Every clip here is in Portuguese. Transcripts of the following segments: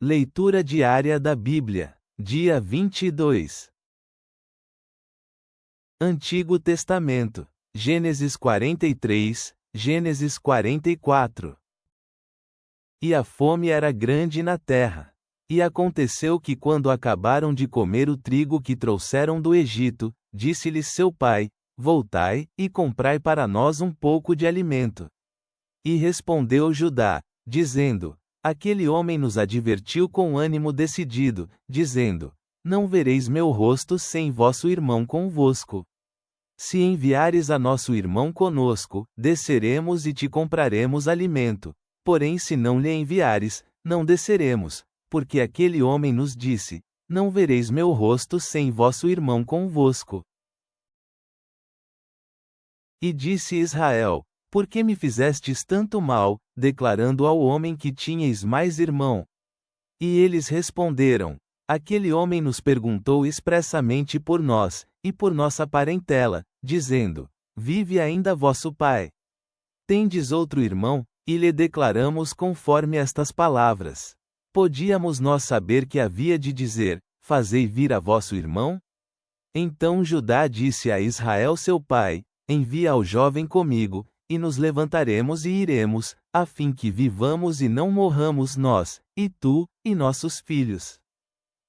Leitura diária da Bíblia, dia 22. Antigo Testamento, Gênesis 43, Gênesis 44. E a fome era grande na terra. E aconteceu que quando acabaram de comer o trigo que trouxeram do Egito, disse-lhes seu pai: Voltai, e comprai para nós um pouco de alimento. E respondeu Judá, dizendo: Aquele homem nos advertiu com ânimo decidido, dizendo: Não vereis meu rosto sem vosso irmão convosco. Se enviares a nosso irmão conosco, desceremos e te compraremos alimento. Porém, se não lhe enviares, não desceremos, porque aquele homem nos disse: Não vereis meu rosto sem vosso irmão convosco. E disse Israel: Por que me fizestes tanto mal, declarando ao homem que tinhais mais irmão? E eles responderam: Aquele homem nos perguntou expressamente por nós, e por nossa parentela, dizendo: Vive ainda vosso pai? Tendes outro irmão? E lhe declaramos conforme estas palavras. Podíamos nós saber que havia de dizer: Fazei vir a vosso irmão? Então Judá disse a Israel seu pai: Envia ao jovem comigo, e nos levantaremos e iremos, a fim que vivamos e não morramos nós, e tu, e nossos filhos.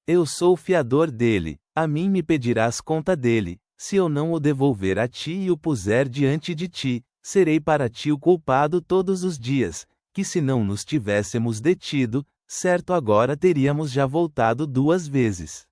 Eu sou fiador dele, a mim me pedirás conta dele, se eu não o devolver a ti e o puser diante de ti, serei para ti o culpado todos os dias, que se não nos tivéssemos detido, certo agora teríamos já voltado 2 vezes.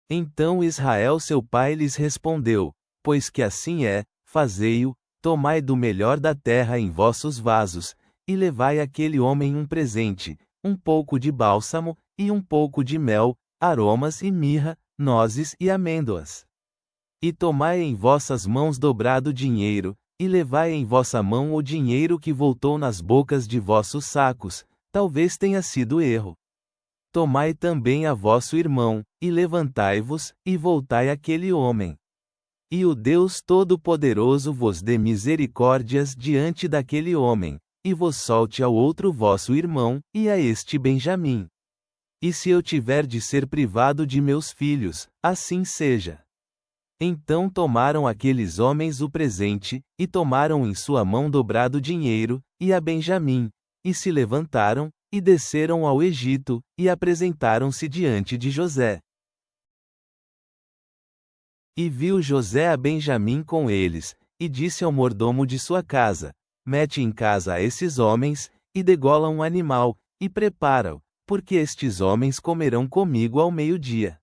Então Israel seu pai lhes respondeu: Pois que assim é, fazei-o, tomai do melhor da terra em vossos vasos, e levai àquele homem um presente, um pouco de bálsamo, e um pouco de mel, aromas e mirra, nozes e amêndoas. E tomai em vossas mãos dobrado dinheiro, e levai em vossa mão o dinheiro que voltou nas bocas de vossos sacos, talvez tenha sido erro. Tomai também a vosso irmão, e levantai-vos, e voltai àquele homem. E o Deus Todo-Poderoso vos dê misericórdias diante daquele homem, e vos solte ao outro vosso irmão, e a este Benjamim. E se eu tiver de ser privado de meus filhos, assim seja. Então tomaram aqueles homens o presente, e tomaram em sua mão dobrado dinheiro, e a Benjamim, e se levantaram, e desceram ao Egito, e apresentaram-se diante de José. E viu José a Benjamim com eles, e disse ao mordomo de sua casa: Mete em casa a esses homens, e degola um animal, e prepara-o, porque estes homens comerão comigo ao meio-dia.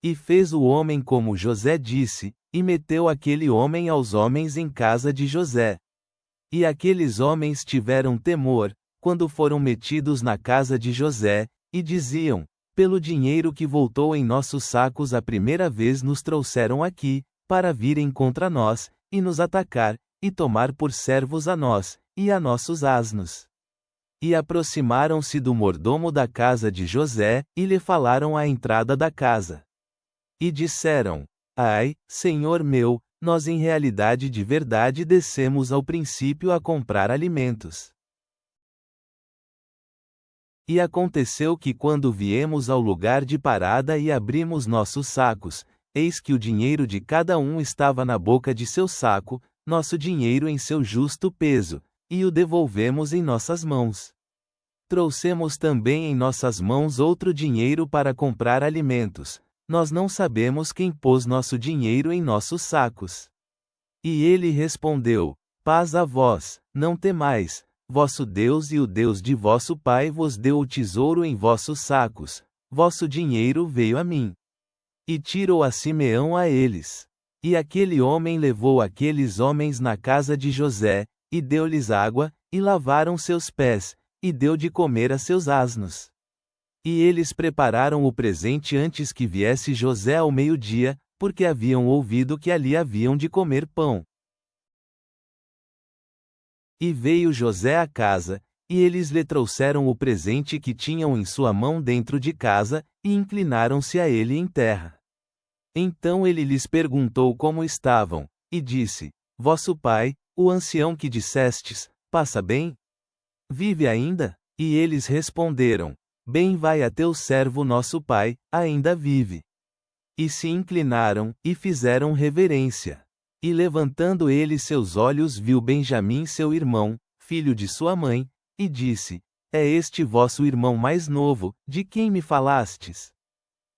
E fez o homem como José disse, e meteu aquele homem aos homens em casa de José. E aqueles homens tiveram temor, quando foram metidos na casa de José, e diziam: Pelo dinheiro que voltou em nossos sacos a primeira vez nos trouxeram aqui, para virem contra nós, e nos atacar, e tomar por servos a nós, e a nossos asnos. E aproximaram-se do mordomo da casa de José, e lhe falaram à entrada da casa. E disseram: Ai, senhor meu, nós em realidade de verdade descemos ao princípio a comprar alimentos. E aconteceu que quando viemos ao lugar de parada e abrimos nossos sacos, eis que o dinheiro de cada um estava na boca de seu saco, nosso dinheiro em seu justo peso, e o devolvemos em nossas mãos. Trouxemos também em nossas mãos outro dinheiro para comprar alimentos. Nós não sabemos quem pôs nosso dinheiro em nossos sacos. E ele respondeu: Paz a vós, não temais. Vosso Deus e o Deus de vosso pai vos deu o tesouro em vossos sacos, vosso dinheiro veio a mim. E tirou a Simeão a eles. E aquele homem levou aqueles homens na casa de José, e deu-lhes água, e lavaram seus pés, e deu de comer a seus asnos. E eles prepararam o presente antes que viesse José ao meio-dia, porque haviam ouvido que ali haviam de comer pão. E veio José à casa, e eles lhe trouxeram o presente que tinham em sua mão dentro de casa, e inclinaram-se a ele em terra. Então ele lhes perguntou como estavam, e disse: Vosso pai, o ancião que dissestes, passa bem? Vive ainda? E eles responderam: Bem vai a teu servo nosso pai, ainda vive. E se inclinaram, e fizeram reverência. E levantando ele seus olhos viu Benjamim seu irmão, filho de sua mãe, e disse: É este vosso irmão mais novo, de quem me falastes?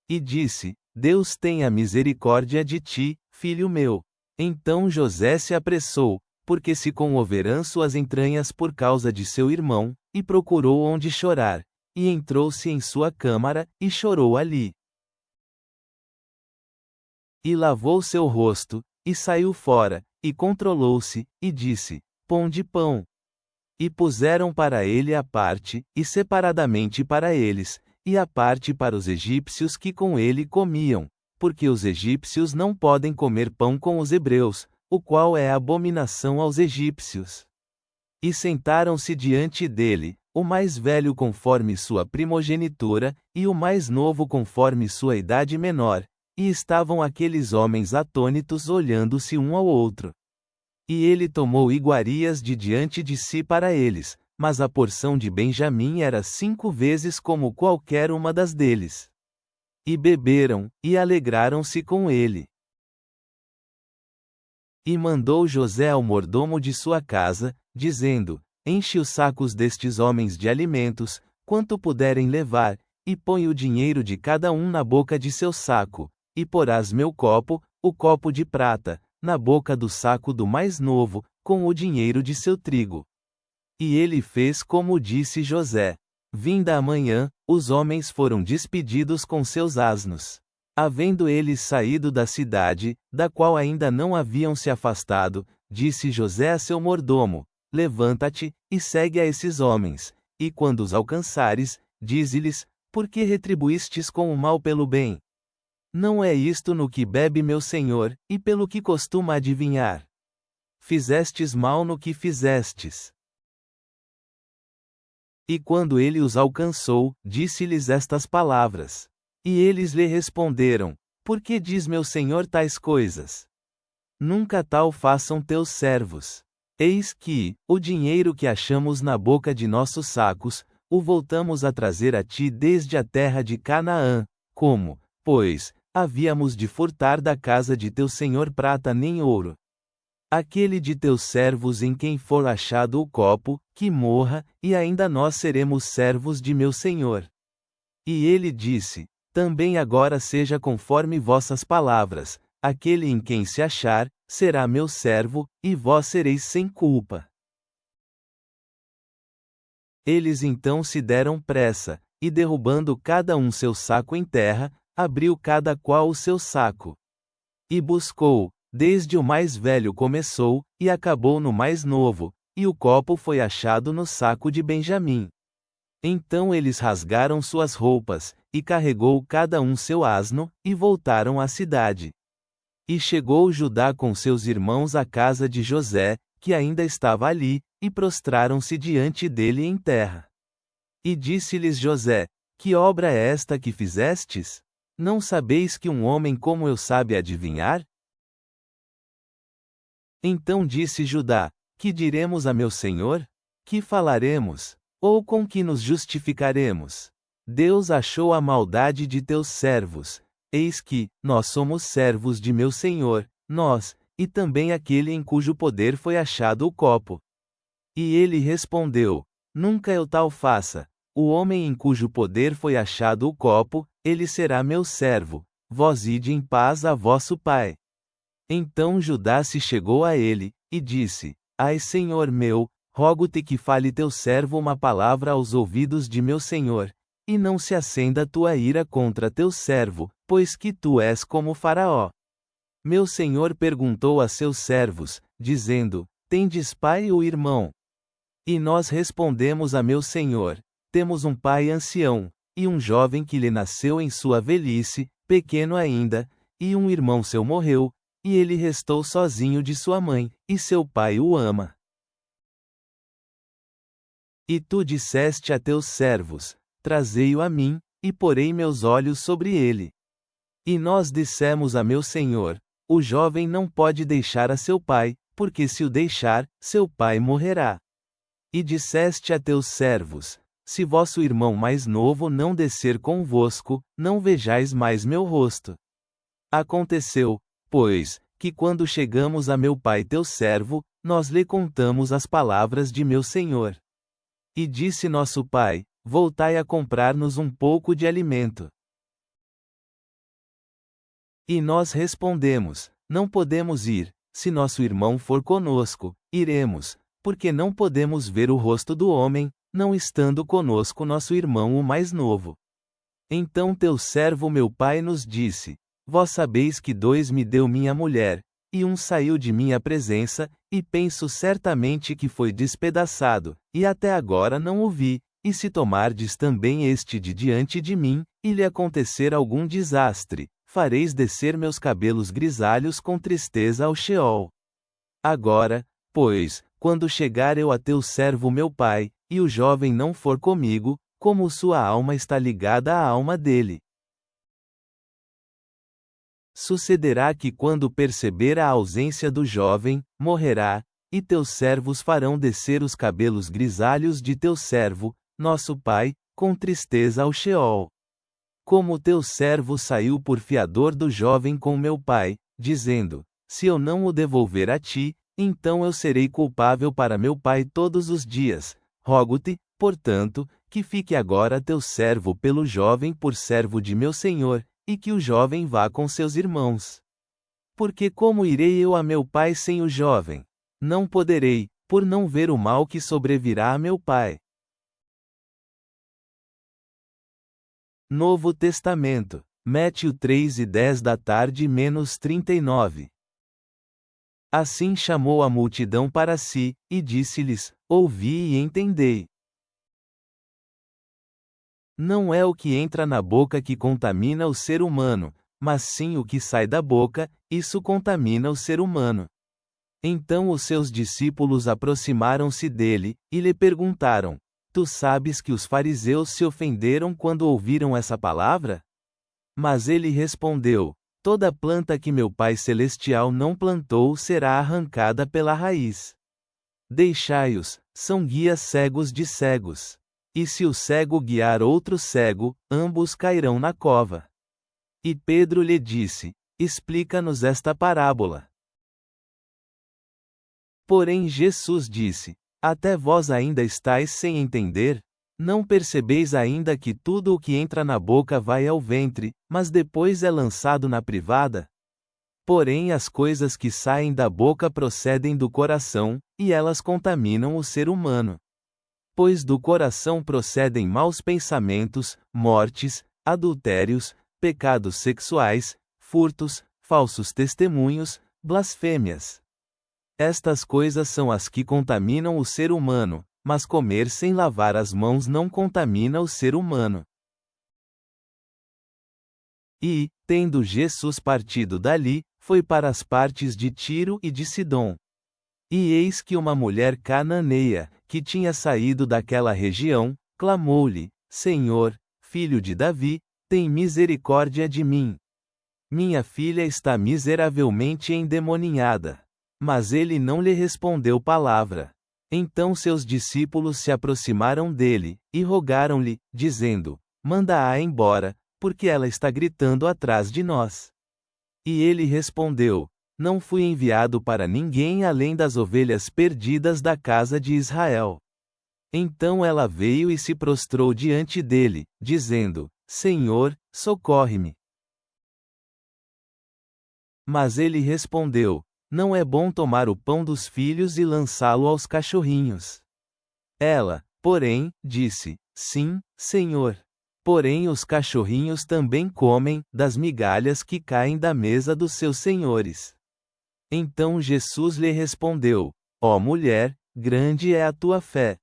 E disse: Deus tenha misericórdia de ti, filho meu. Então José se apressou, porque se comoveram suas entranhas por causa de seu irmão, e procurou onde chorar, e entrou-se em sua câmara, e chorou ali. E lavou seu rosto, e saiu fora, e controlou-se, e disse: Pão de pão. E puseram para ele a parte, e separadamente para eles, e a parte para os egípcios que com ele comiam, porque os egípcios não podem comer pão com os hebreus, o qual é abominação aos egípcios. E sentaram-se diante dele, o mais velho conforme sua primogenitura, e o mais novo conforme sua idade menor, e estavam aqueles homens atônitos olhando-se um ao outro. E ele tomou iguarias de diante de si para eles, mas a porção de Benjamim era 5 vezes como qualquer uma das deles. E beberam, e alegraram-se com ele. E mandou José ao mordomo de sua casa, dizendo: Enche os sacos destes homens de alimentos, quanto puderem levar, e põe o dinheiro de cada um na boca de seu saco, e porás meu copo, o copo de prata, na boca do saco do mais novo, com o dinheiro de seu trigo. E ele fez como disse José. Vinda a manhã, os homens foram despedidos com seus asnos. Havendo eles saído da cidade, da qual ainda não haviam se afastado, disse José a seu mordomo: Levanta-te, e segue a esses homens, e quando os alcançares, dize-lhes: Por que retribuístes com o mal pelo bem? Não é isto no que bebe meu senhor, e pelo que costuma adivinhar. Fizestes mal no que fizestes. E quando ele os alcançou, disse-lhes estas palavras. E eles lhe responderam: Por que diz meu senhor tais coisas? Nunca tal façam teus servos. Eis que, o dinheiro que achamos na boca de nossos sacos, o voltamos a trazer a ti desde a terra de Canaã, como, pois, havíamos de furtar da casa de teu senhor prata nem ouro. Aquele de teus servos em quem for achado o copo, que morra, e ainda nós seremos servos de meu senhor. E ele disse: Também agora seja conforme vossas palavras, aquele em quem se achar, será meu servo, e vós sereis sem culpa. Eles então se deram pressa, e derrubando cada um seu saco em terra, abriu cada qual o seu saco. E buscou, desde o mais velho começou, e acabou no mais novo, e o copo foi achado no saco de Benjamim. Então eles rasgaram suas roupas, e carregou cada um seu asno, e voltaram à cidade. E chegou Judá com seus irmãos à casa de José, que ainda estava ali, e prostraram-se diante dele em terra. E disse-lhes José: Que obra é esta que fizestes? Não sabeis que um homem como eu sabe adivinhar? Então disse Judá: Que diremos a meu senhor? Que falaremos? Ou com que nos justificaremos? Deus achou a maldade de teus servos. Eis que, nós somos servos de meu senhor, nós, e também aquele em cujo poder foi achado o copo. E ele respondeu: Nunca eu tal faça. O homem em cujo poder foi achado o copo, ele será meu servo. Vós ide em paz a vosso pai. Então Judá se chegou a ele, e disse: Ai, senhor meu, rogo-te que fale teu servo uma palavra aos ouvidos de meu senhor, e não se acenda tua ira contra teu servo, pois que tu és como Faraó. Meu senhor perguntou a seus servos, dizendo: Tendes pai ou irmão? E nós respondemos a meu senhor: Temos um pai ancião, e um jovem que lhe nasceu em sua velhice, pequeno ainda, e um irmão seu morreu, e ele restou sozinho de sua mãe, e seu pai o ama. E tu disseste a teus servos: Trazei-o a mim, e porei meus olhos sobre ele. E nós dissemos a meu senhor: O jovem não pode deixar a seu pai, porque se o deixar, seu pai morrerá. E disseste a teus servos: se vosso irmão mais novo não descer convosco, não vejais mais meu rosto. Aconteceu, pois, que quando chegamos a meu pai teu servo, nós lhe contamos as palavras de meu senhor. E disse nosso pai: voltai a comprar-nos um pouco de alimento. E nós respondemos: não podemos ir, se nosso irmão for conosco, iremos, porque não podemos ver o rosto do homem, não estando conosco nosso irmão o mais novo. Então teu servo meu pai nos disse: vós sabeis que 2 me deu minha mulher, e 1 saiu de minha presença, e penso certamente que foi despedaçado, e até agora não o vi, e se tomardes também este de diante de mim, e lhe acontecer algum desastre, fareis descer meus cabelos grisalhos com tristeza ao Sheol. Agora, pois, quando chegar eu a teu servo meu pai, e o jovem não for comigo, como sua alma está ligada à alma dele. Sucederá que quando perceber a ausência do jovem, morrerá, e teus servos farão descer os cabelos grisalhos de teu servo, nosso pai, com tristeza ao Sheol. Como teu servo saiu por fiador do jovem com meu pai, dizendo: se eu não o devolver a ti, então eu serei culpável para meu pai todos os dias. Rogo-te, portanto, que fique agora teu servo pelo jovem por servo de meu senhor, e que o jovem vá com seus irmãos. Porque como irei eu a meu pai sem o jovem? Não poderei, por não ver o mal que sobrevirá a meu pai. Novo Testamento, Mateus 3:10-39. Assim chamou a multidão para si, e disse-lhes: ouvi e entendei. Não é o que entra na boca que contamina o ser humano, mas sim o que sai da boca, isso contamina o ser humano. Então os seus discípulos aproximaram-se dele, e lhe perguntaram: tu sabes que os fariseus se ofenderam quando ouviram essa palavra? Mas ele respondeu: toda planta que meu Pai Celestial não plantou será arrancada pela raiz. Deixai-os, são guias cegos de cegos. E se o cego guiar outro cego, ambos cairão na cova. E Pedro lhe disse: explica-nos esta parábola. Porém Jesus disse: até vós ainda estáis sem entender? Não percebeis ainda que tudo o que entra na boca vai ao ventre, mas depois é lançado na privada? Porém as coisas que saem da boca procedem do coração, e elas contaminam o ser humano. Pois do coração procedem maus pensamentos, mortes, adultérios, pecados sexuais, furtos, falsos testemunhos, blasfêmias. Estas coisas são as que contaminam o ser humano, mas comer sem lavar as mãos não contamina o ser humano. E, tendo Jesus partido dali, foi para as partes de Tiro e de Sidom. E eis que uma mulher cananeia, que tinha saído daquela região, clamou-lhe: Senhor, filho de Davi, tem misericórdia de mim. Minha filha está miseravelmente endemoninhada. Mas ele não lhe respondeu palavra. Então seus discípulos se aproximaram dele, e rogaram-lhe, dizendo: manda-a embora, porque ela está gritando atrás de nós. E ele respondeu: não fui enviado para ninguém além das ovelhas perdidas da casa de Israel. Então ela veio e se prostrou diante dele, dizendo: Senhor, socorre-me. Mas ele respondeu: não é bom tomar o pão dos filhos e lançá-lo aos cachorrinhos. Ela, porém, disse: sim, Senhor. Porém os cachorrinhos também comem das migalhas que caem da mesa dos seus senhores. Então Jesus lhe respondeu: ó mulher, grande é a tua fé.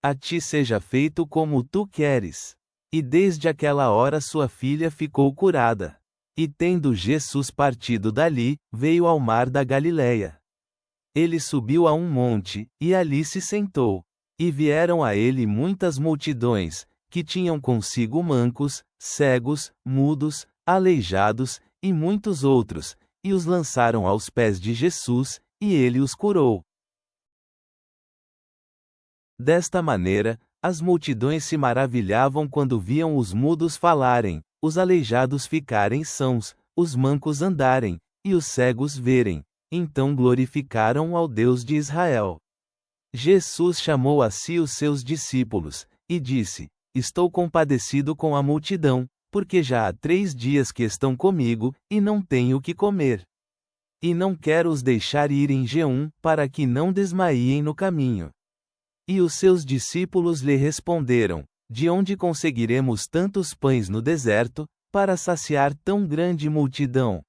A ti seja feito como tu queres. E desde aquela hora sua filha ficou curada. E tendo Jesus partido dali, veio ao mar da Galileia. Ele subiu a um monte, e ali se sentou. E vieram a ele muitas multidões, que tinham consigo mancos, cegos, mudos, aleijados, e muitos outros, e os lançaram aos pés de Jesus, e ele os curou. Desta maneira, As multidões se maravilhavam quando viam os mudos falarem, os aleijados ficarem sãos, os mancos andarem, e os cegos verem. Então glorificaram ao Deus de Israel. Jesus chamou a si os seus discípulos, e disse: Estou compadecido com a multidão, porque já há 3 dias que estão comigo, e não tenho o que comer. E não quero os deixar ir em jejum, para que não desmaiem no caminho. E os seus discípulos lhe responderam: De onde conseguiremos tantos pães no deserto, para saciar tão grande multidão?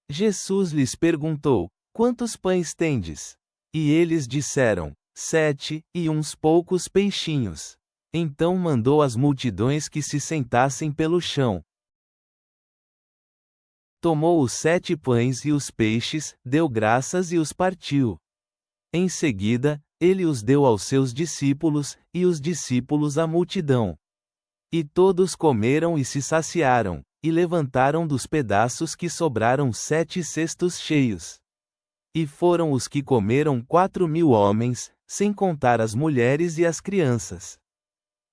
Jesus lhes perguntou: Quantos pães tendes? E eles disseram: 7, e uns poucos peixinhos. Então mandou as multidões que se sentassem pelo chão. Tomou os 7 pães e os peixes, deu graças e os partiu. Em seguida, ele os deu aos seus discípulos, e os discípulos à multidão. E todos comeram e se saciaram, e levantaram dos pedaços que sobraram 7 cestos cheios. E foram os que comeram 4.000 homens, sem contar as mulheres e as crianças.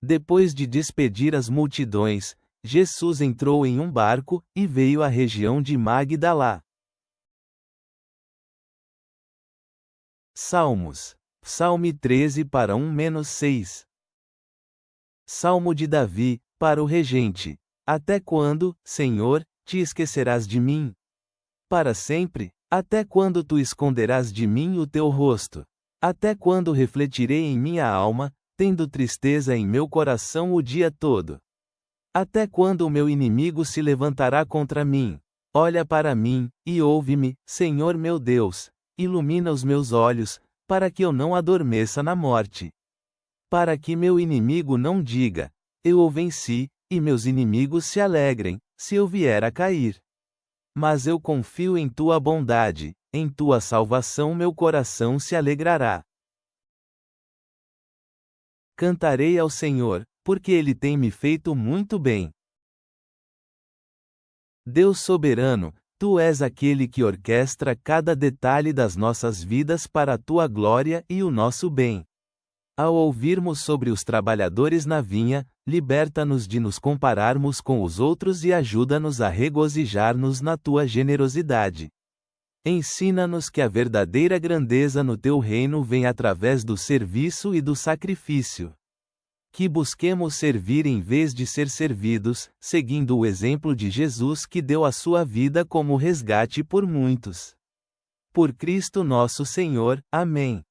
Depois de despedir as multidões, Jesus entrou em um barco, e veio à região de Magdalá. Salmos. Salmo 13 para 1-6. Salmo de Davi, para o regente. Até quando, Senhor, te esquecerás de mim? Para sempre? Até quando tu esconderás de mim o teu rosto? Até quando refletirei em minha alma, tendo tristeza em meu coração o dia todo? Até quando o meu inimigo se levantará contra mim? Olha para mim, e ouve-me, Senhor meu Deus. Ilumina os meus olhos, para que eu não adormeça na morte. Para que meu inimigo não diga: eu o venci, e meus inimigos se alegrem, se eu vier a cair. Mas eu confio em tua bondade, em tua salvação meu coração se alegrará. Cantarei ao Senhor, porque ele tem me feito muito bem. Deus soberano, tu és aquele que orquestra cada detalhe das nossas vidas para a tua glória e o nosso bem. Ao ouvirmos sobre os trabalhadores na vinha, liberta-nos de nos compararmos com os outros e ajuda-nos a regozijar-nos na tua generosidade. Ensina-nos que a verdadeira grandeza no teu reino vem através do serviço e do sacrifício. Que busquemos servir em vez de ser servidos, seguindo o exemplo de Jesus que deu a sua vida como resgate por muitos. Por Cristo nosso Senhor. Amém.